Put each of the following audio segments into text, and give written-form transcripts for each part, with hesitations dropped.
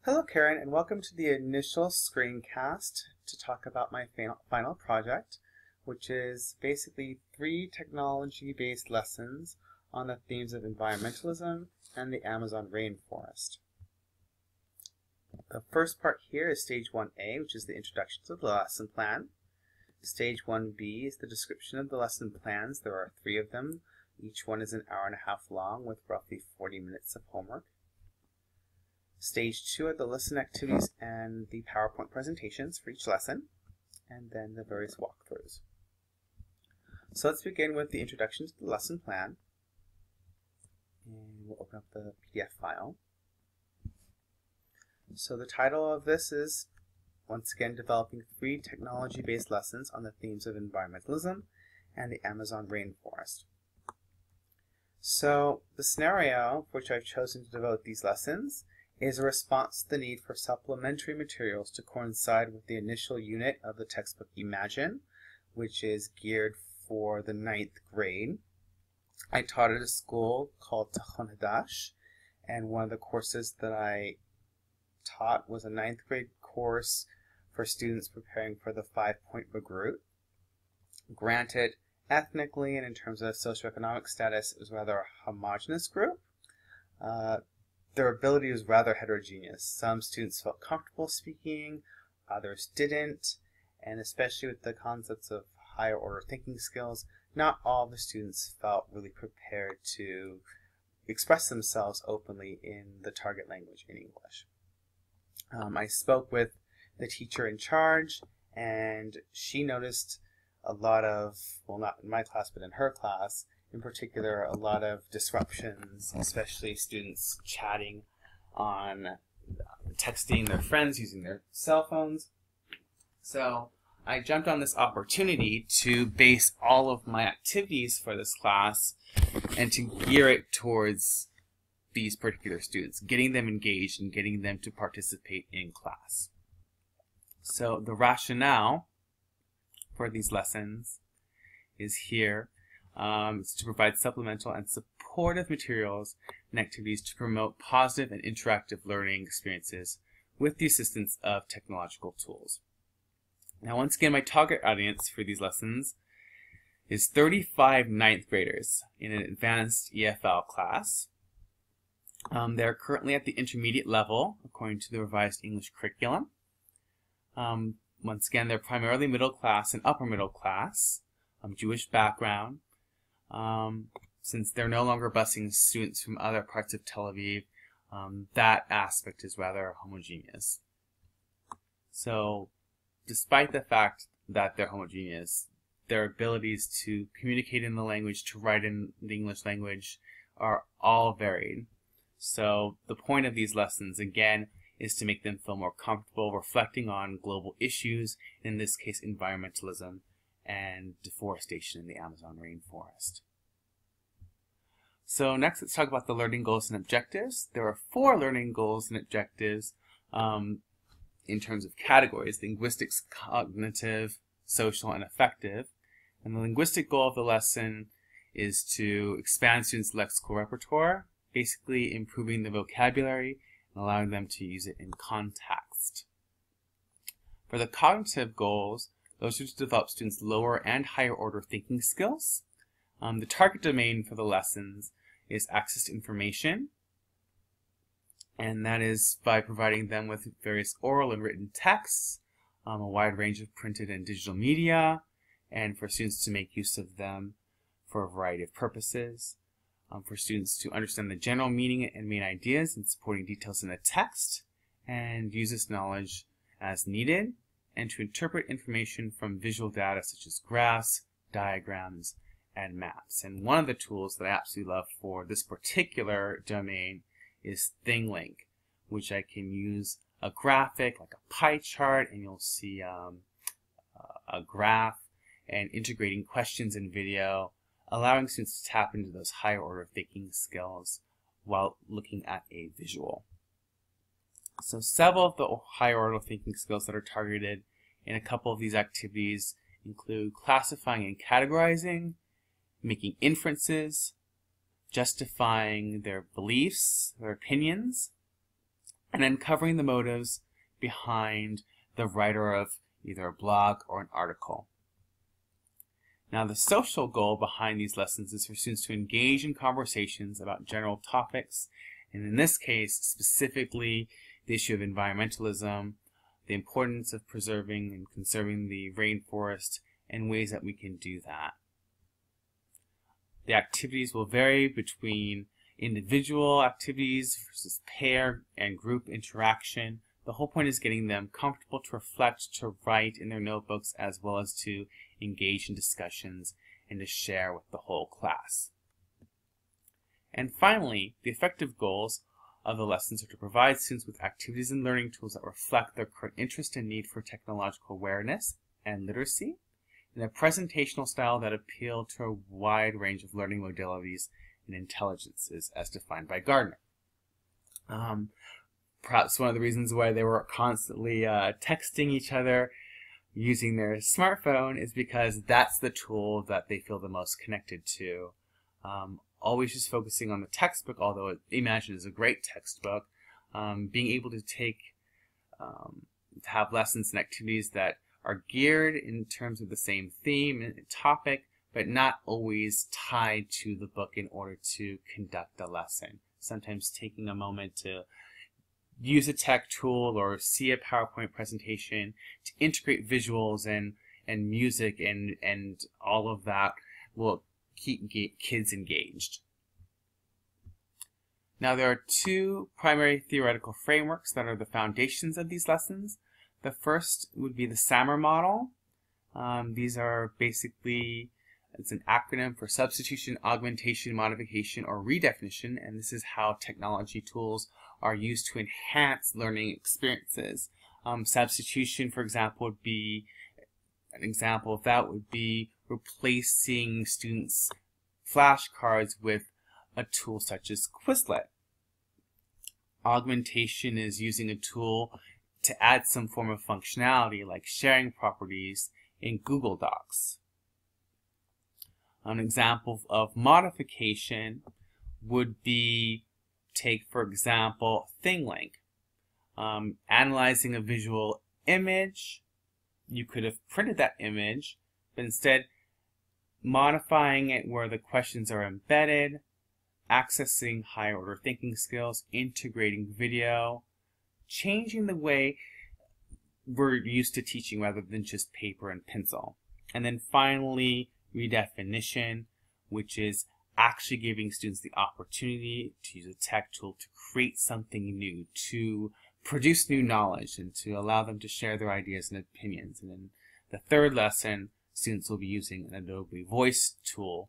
Hello Karen, and welcome to the initial screencast to talk about my final project, which is basically 3 technology-based lessons on the themes of environmentalism and the Amazon rainforest. The first part here is Stage 1A, which is the introduction to the lesson plan. Stage 1B is the description of the lesson plans. There are 3 of them. Each one is an hour and a half long with roughly 40 minutes of homework. Stage 2 are the lesson activities and the PowerPoint presentations for each lesson, and then the various walkthroughs. So let's begin with the introduction to the lesson plan. And we'll open up the PDF file. So the title of this is, once again, developing 3 technology-based lessons on the themes of environmentalism and the Amazon rainforest. So the scenario for which I've chosen to devote these lessons is a response to the need for supplementary materials to coincide with the initial unit of the textbook Imagine, which is geared for the 9th grade. I taught at a school called Tahon Hadash, and one of the courses that I taught was a 9th grade course for students preparing for the 5-point Bagrut. Granted, ethnically and in terms of socioeconomic status, it was rather a homogeneous group. Their ability was rather heterogeneous. Some students felt comfortable speaking, others didn't, and especially with the concepts of higher order thinking skills, not all the students felt really prepared to express themselves openly in the target language in English. I spoke with the teacher in charge, and she noticed a lot of, well, not in my class, but in her class, in particular, a lot of disruptions, especially students chatting on, texting their friends using their cell phones. So I jumped on this opportunity to base all of my activities for this class and to gear it towards these particular students, getting them engaged and getting them to participate in class. So the rationale for these lessons is here. It's to provide supplemental and supportive materials and activities to promote positive and interactive learning experiences with the assistance of technological tools. Now, once again, my target audience for these lessons is 35 9th graders in an advanced EFL class. They're currently at the intermediate level, according to the revised English curriculum. Once again, they're primarily middle class and upper middle class, Jewish background. Since they're no longer busing students from other parts of Tel Aviv, that aspect is rather homogeneous. So, despite the fact that they're homogeneous, their abilities to communicate in the language, to write in the English language, are all varied. So, the point of these lessons, again, is to make them feel more comfortable reflecting on global issues, in this case environmentalism and deforestation in the Amazon rainforest. So next, let's talk about the learning goals and objectives. There are 4 learning goals and objectives in terms of categories: linguistics, cognitive, social, and affective. And the linguistic goal of the lesson is to expand students' lexical repertoire, basically improving the vocabulary and allowing them to use it in context. For the cognitive goals, those are to develop students' lower and higher order thinking skills. The target domain for the lessons is access to information, and that is by providing them with various oral and written texts, a wide range of printed and digital media, and for students to make use of them for a variety of purposes. For students to understand the general meaning and main ideas and supporting details in the text, and use this knowledge as needed, and to interpret information from visual data such as graphs, diagrams, and maps. And one of the tools that I absolutely love for this particular domain is ThingLink, which I can use a graphic like a pie chart, and you'll see a graph, and integrating questions and video, allowing students to tap into those higher order thinking skills while looking at a visual. So several of the higher order thinking skills that are targeted in a couple of these activities include classifying and categorizing, making inferences, justifying their beliefs, their opinions, and uncovering the motives behind the writer of either a blog or an article. Now, the social goal behind these lessons is for students to engage in conversations about general topics, and in this case, specifically the issue of environmentalism, the importance of preserving and conserving the rainforest, and ways that we can do that. The activities will vary between individual activities versus pair and group interaction. The whole point is getting them comfortable to reflect, to write in their notebooks, as well as to engage in discussions and to share with the whole class. And finally, the effective goals of the lessons are to provide students with activities and learning tools that reflect their current interest and need for technological awareness and literacy, in a presentational style that appeal to a wide range of learning modalities and intelligences as defined by Gardner. Perhaps one of the reasons why they were constantly texting each other using their smartphone is because that's the tool that they feel the most connected to. Always just focusing on the textbook, although Imagine is a great textbook, being able to have lessons and activities that are geared in terms of the same theme and topic, but not always tied to the book in order to conduct the lesson. Sometimes taking a moment to use a tech tool or see a PowerPoint presentation to integrate visuals and music and all of that will keep kids engaged. Now, there are two primary theoretical frameworks that are the foundations of these lessons. The first would be the SAMR model. These are basically, it's an acronym for substitution, augmentation, modification, or redefinition, and this is how technology tools are used to enhance learning experiences. Substitution, for example, would be, an example of that would be replacing students' flashcards with a tool such as Quizlet. Augmentation is using a tool to add some form of functionality like sharing properties in Google Docs. An example of modification would be, take for example, ThingLink. Analyzing a visual image, you could have printed that image, but instead modifying it where the questions are embedded, accessing higher order thinking skills, integrating video, changing the way we're used to teaching rather than just paper and pencil. And then finally, redefinition, which is actually giving students the opportunity to use a tech tool to create something new, to produce new knowledge, and to allow them to share their ideas and opinions. And then the third lesson, students will be using an Adobe Voice tool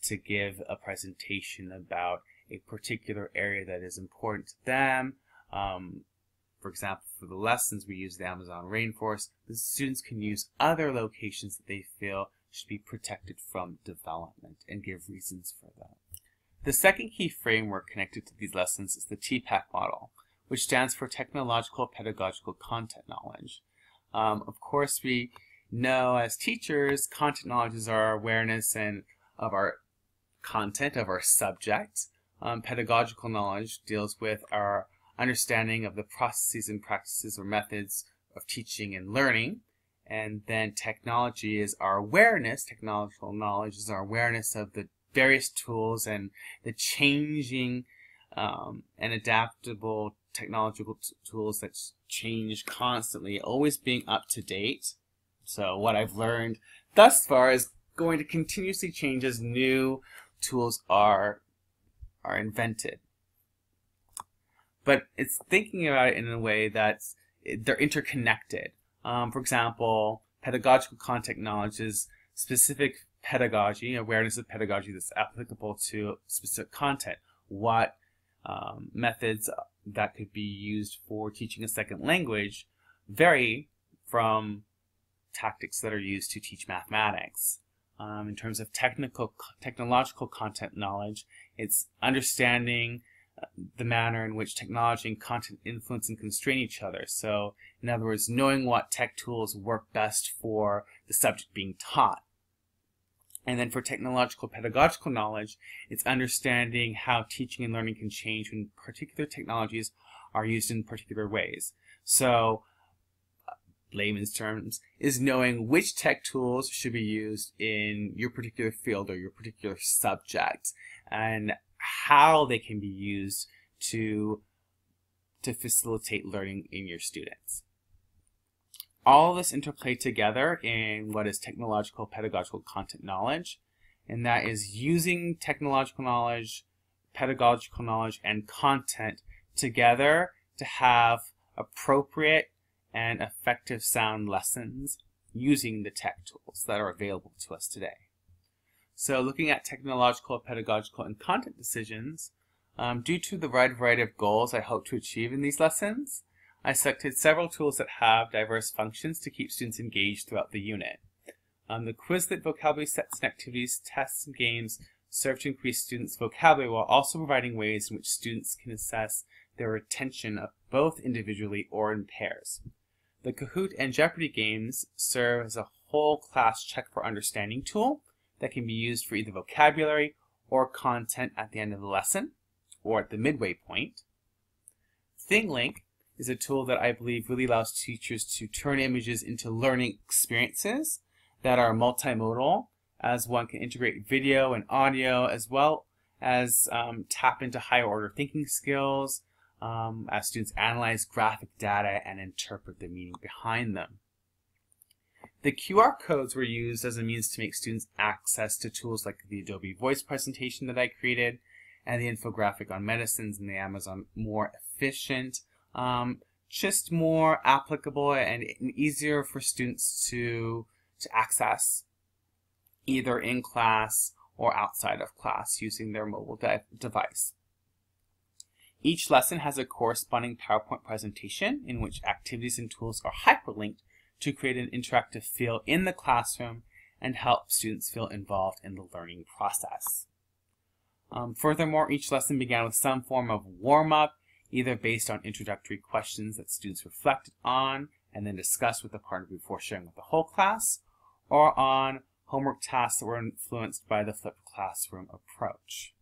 to give a presentation about a particular area that is important to them. For example, for the lessons, we use the Amazon rainforest. The students can use other locations that they feel should be protected from development and give reasons for that. The second key framework connected to these lessons is the TPACK model, which stands for Technological Pedagogical Content Knowledge. Of course, we know as teachers, content knowledge is our awareness and of our content, of our subject. Pedagogical knowledge deals with our understanding of the processes and practices or methods of teaching and learning. And then technology is our awareness, technological knowledge is our awareness of the various tools and the changing and adaptable technological tools that change constantly, always being up to date. So what I've learned thus far is going to continuously change as new tools are invented. But it's thinking about it in a way that they're interconnected. For example, pedagogical content knowledge is specific pedagogy, awareness of pedagogy that's applicable to specific content. What methods that could be used for teaching a second language vary from tactics that are used to teach mathematics. In terms of technological content knowledge, it's understanding the manner in which technology and content influence and constrain each other. So, in other words, knowing what tech tools work best for the subject being taught. And then for technological pedagogical knowledge, it's understanding how teaching and learning can change when particular technologies are used in particular ways. So, layman's terms, is knowing which tech tools should be used in your particular field or your particular subject, and how they can be used to facilitate learning in your students. All of this interplay together in what is technological pedagogical content knowledge, and that is using technological knowledge, pedagogical knowledge, and content together to have appropriate and effective sound lessons using the tech tools that are available to us today. So looking at technological, pedagogical, and content decisions, due to the wide variety of goals I hope to achieve in these lessons, I selected several tools that have diverse functions to keep students engaged throughout the unit. The Quizlet vocabulary sets and activities, tests, and games serve to increase students' vocabulary while also providing ways in which students can assess their retention of both individually or in pairs. The Kahoot and Jeopardy games serve as a whole class check for understanding tool that can be used for either vocabulary or content at the end of the lesson or at the midway point. ThingLink is a tool that I believe really allows teachers to turn images into learning experiences that are multimodal, as one can integrate video and audio, as well as tap into higher order thinking skills, as students analyze graphic data and interpret the meaning behind them. The QR codes were used as a means to make students access to tools like the Adobe Voice presentation that I created, and the infographic on medicines and the Amazon more efficient, just more applicable and easier for students to access, either in class or outside of class using their mobile device. Each lesson has a corresponding PowerPoint presentation in which activities and tools are hyperlinked to create an interactive feel in the classroom and help students feel involved in the learning process. Furthermore, each lesson began with some form of warm-up, either based on introductory questions that students reflected on and then discussed with the partner before sharing with the whole class, or on homework tasks that were influenced by the flipped classroom approach.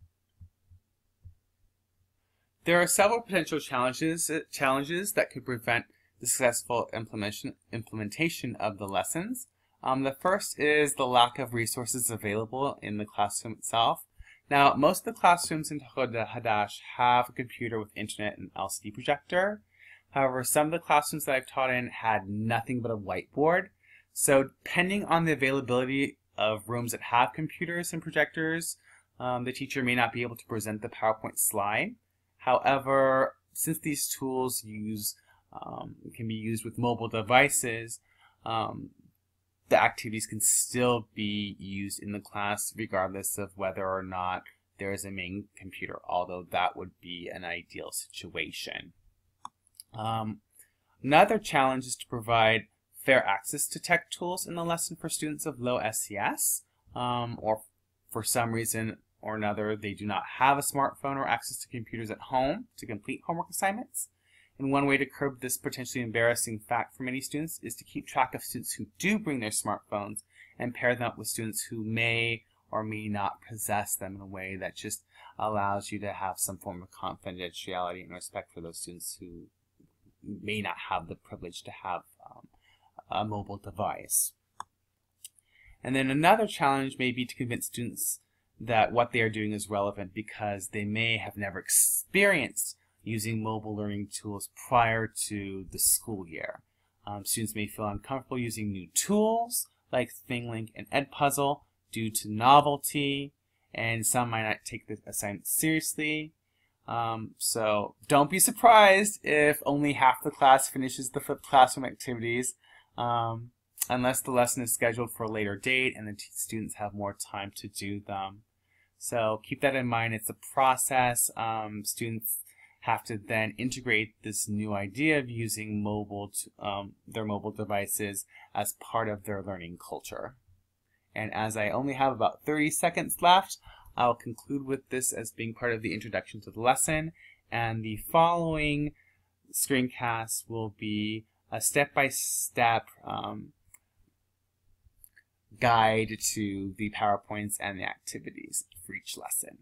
There are several potential challenges that could prevent the successful implementation of the lessons. The first is the lack of resources available in the classroom itself. Now, most of the classrooms in Hadash have a computer with internet and LCD projector. However, some of the classrooms that I've taught in had nothing but a whiteboard. So depending on the availability of rooms that have computers and projectors, the teacher may not be able to present the PowerPoint slide. However, since these tools can be used with mobile devices, the activities can still be used in the class regardless of whether or not there is a main computer, although that would be an ideal situation. Another challenge is to provide fair access to tech tools in the lesson for students of low SES, or for some reason or another they do not have a smartphone or access to computers at home to complete homework assignments. And one way to curb this potentially embarrassing fact for many students is to keep track of students who do bring their smartphones and pair them up with students who may or may not possess them in a way that just allows you to have some form of confidentiality and respect for those students who may not have the privilege to have a mobile device. And then another challenge may be to convince students that what they are doing is relevant because they may have never experienced using mobile learning tools prior to the school year. Students may feel uncomfortable using new tools like ThingLink and Edpuzzle due to novelty, and some might not take the assignment seriously. So don't be surprised if only half the class finishes the flipped classroom activities, unless the lesson is scheduled for a later date and the students have more time to do them. So keep that in mind. It's a process. Students have to then integrate this new idea of using their mobile devices as part of their learning culture. And as I only have about 30 seconds left, I'll conclude with this as being part of the introduction to the lesson, and the following screencast will be a step-by-step guide to the PowerPoints and the activities for each lesson.